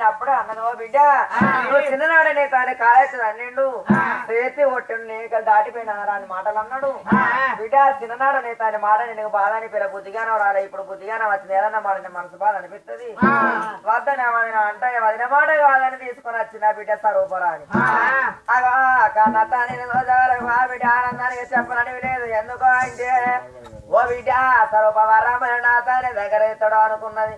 అప్పుడే అన్నదో బిడ్డ చిన్ననాడనే తాను కాలేస్తుంది అన్నిండు చేతి ఒట్టిండు నేను దాటిపోయినారా అని మాటలు అన్నాడు. బిడ్డ చిన్ననాడనే తాని మాట నేను బాధ అని పిల్ల బుద్ధిగానం రాలే. ఇప్పుడు బుద్ధిగానం వచ్చింది ఏదన్నా మాట మనసు బాధ అనిపిస్తుంది. వద్దని అంటే వదిన మాట కాదని తీసుకొని వచ్చిన బిడ్డ సరూపరా అని బిడ్డ ఆనందానికి చెప్పనని లేదు. ఎందుకో అంటే ఓ బిడ్డ సరూప వరమైన నాతోనే దగ్గర ఎత్తడు అనుకున్నది.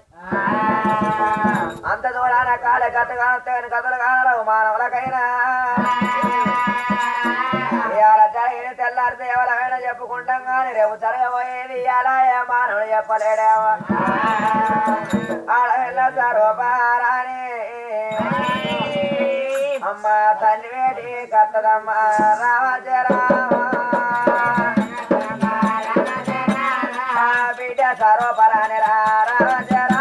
అంత దూరాన కాలే కథ కానొస్తాయని కథలు కానరావు మానవులకైనా ఇవాళ జరిగిన తెల్లారితే ఎవరైనా చెప్పుకుంటాం కానీ రేపు జరగబోయేది ఇలా మానవుడు చెప్పలేడేమో. ఆడవిల్ల సరూపారాని అమ్మ తల్లి వేడి కత్తదమ్మ రాజరా బిడ్డ సరూపరాని రాజరా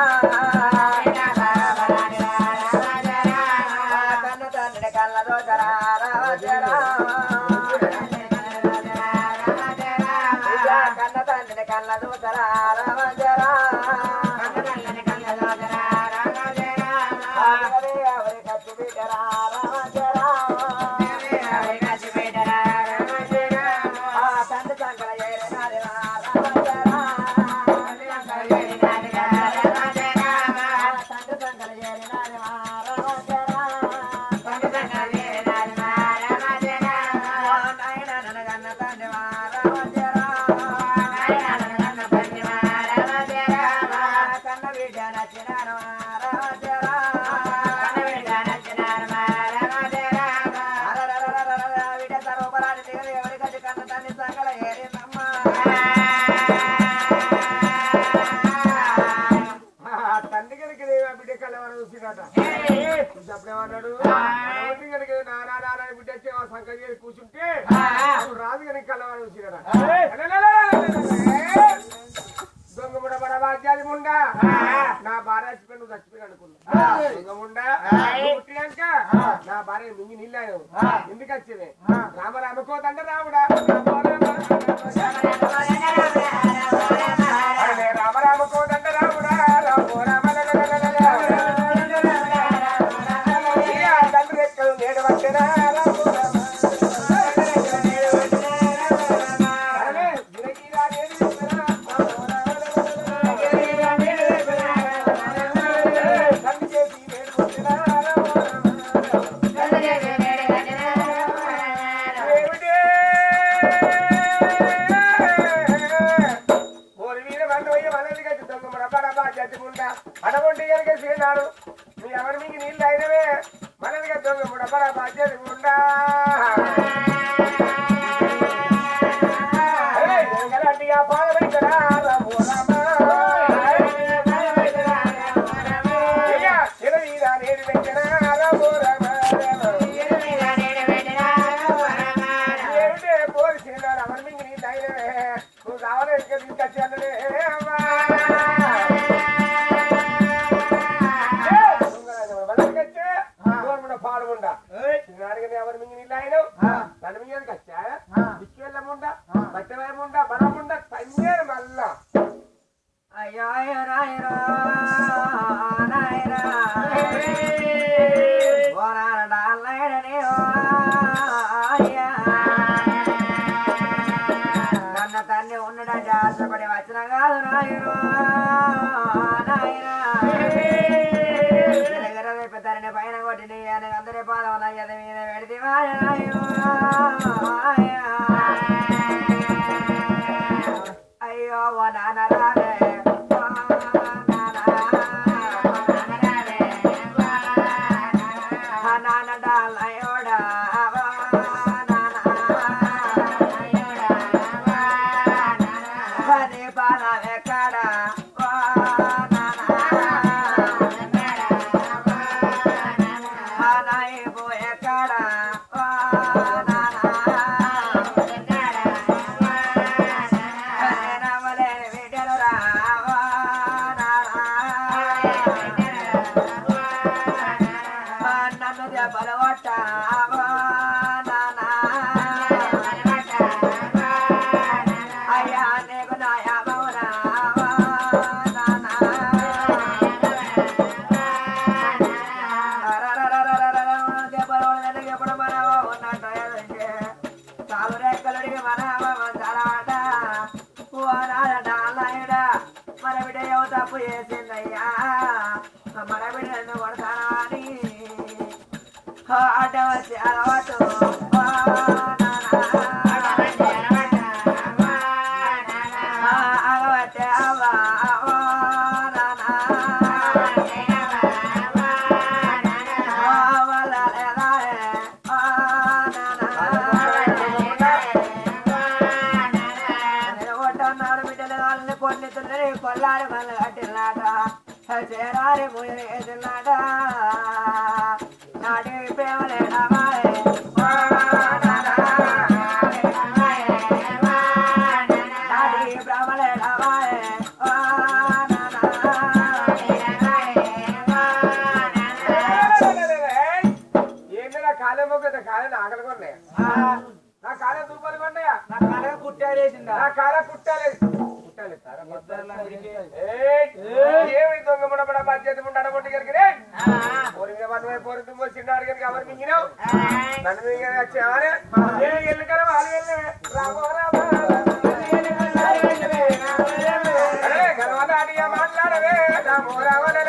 కన్న తండ్రి కళ్ళ దోచరా రాజరా కన్న తండ్రి కళ్ళ దోచరా రాజరా ఎవరి ఖర్చు బిడ్డరా రాజరా తండ్రి సంకల చేరినారి రాజరా తండ్రి సంకల చేరినారి నాయన నన్నగన్న తండ్రి రాజరా కన్న బిడ్డ నచ్చినారు రాజరా బిడ్డ సరూపరాని దిగదు ఎవరి గది కన్న తండ్రి సంకల ఏరిందమ్మా. తండ్రి కనుక బిడ్డ కళ్ళవరం చూసినట అప్పుడేమన్నాడు కనుక నానా బిడ్డ వచ్చి సంకల్ చేసి కూర్చుంటే రాజు కనుక కళ్ళవరం చూసినట దొంగముడ బడబాధ్యాది ముండా నా భార్య చచ్చిపోయి నువ్వు చచ్చిపోయి అనుకున్నా. దొంగముండా పుట్టినాక నా భార్య మింగి నీళ్ళు ఎందుకు వచ్చేది రామరామకోతంటే రాముడా రామరామకోతంటే రాముడా రామో రామ తండ్రి ఎక్కడు నేడు వచ్చేనా అడగొండి కనుక చేసినాడు మీ ఎవరి మీకు నీళ్ళు అయినవే మనదిగా దొంగ ముడపర బాధ్యత ఉండా గలాంటిగా పాలవైతరా రామో రామ నేడు పెట్టినా రామో రామ ఏమిటే పోలిసినాడు ఎవరి మీకు నీళ్ళు అయినవే నువ్వు కావాలి తీసుకొచ్చి అన్నదే అమ్మా పాడుకుండా ఎవరి మింగి నీళ్ళు అయినావు నన్ను మింగడానికి వచ్చా దిక్కువెళ్ళముండా బట్టవేముండా బలముండా తన్నేరు మళ్ళా అయ్యో నాయరా నాయరా ఓ నాయనని నన్న తల్లి ఉండడంటే ఆశపడి వచ్చిన కాదు నాయరు నాయరా పెద్దరిని పైన కొట్టి అందరి పాదం మీద పెడితే నమ్మలేని బిడ్డలు రావా నన్ను దెబ్బలు కొట్టావా అయ్యా నీకు నాయమౌనావా దెబ్బలు ఎప్పుడు మనవా ఉన్నట్టు సాగురెక్కలుడికి మనవ మంచాలట నారాయణ మన బిడ్డ ఏమో తప్పు చేసిందయ్యా మన బిడ్డను కొడతానా అని అడ్డ వచ్చి అలవాటు అలవాటే అవ్వా కొల్లారి మళ్ళీ కట్టినాట చేరారి ముయ్యలు వేసినాట నాటి ప్రేమలేడా నాటి బ్రహ్మలేడా ఏంటి నా కాలే మొగ్గ కాలే ఆకలి కొన్నాయా నా కాలే దూపాలు కొన్నాయా నా కాలే కుట్టాడేసిందా నా కాలే కుట్టాలేదు ఏమి దొంగ ముడబడ బాధ్యత ఉంటాడు కొట్టుకెళ్ళి పోరిన మనమే పోరి తుమ్మ చిన్నాడు కనుక ఎవరు మింగినావు నన్ను మింగిన వచ్చావనే ఎన్నికల వాళ్ళు వెళ్ళే గర్వనాడిగా మాట్లాడవే రామో రావలే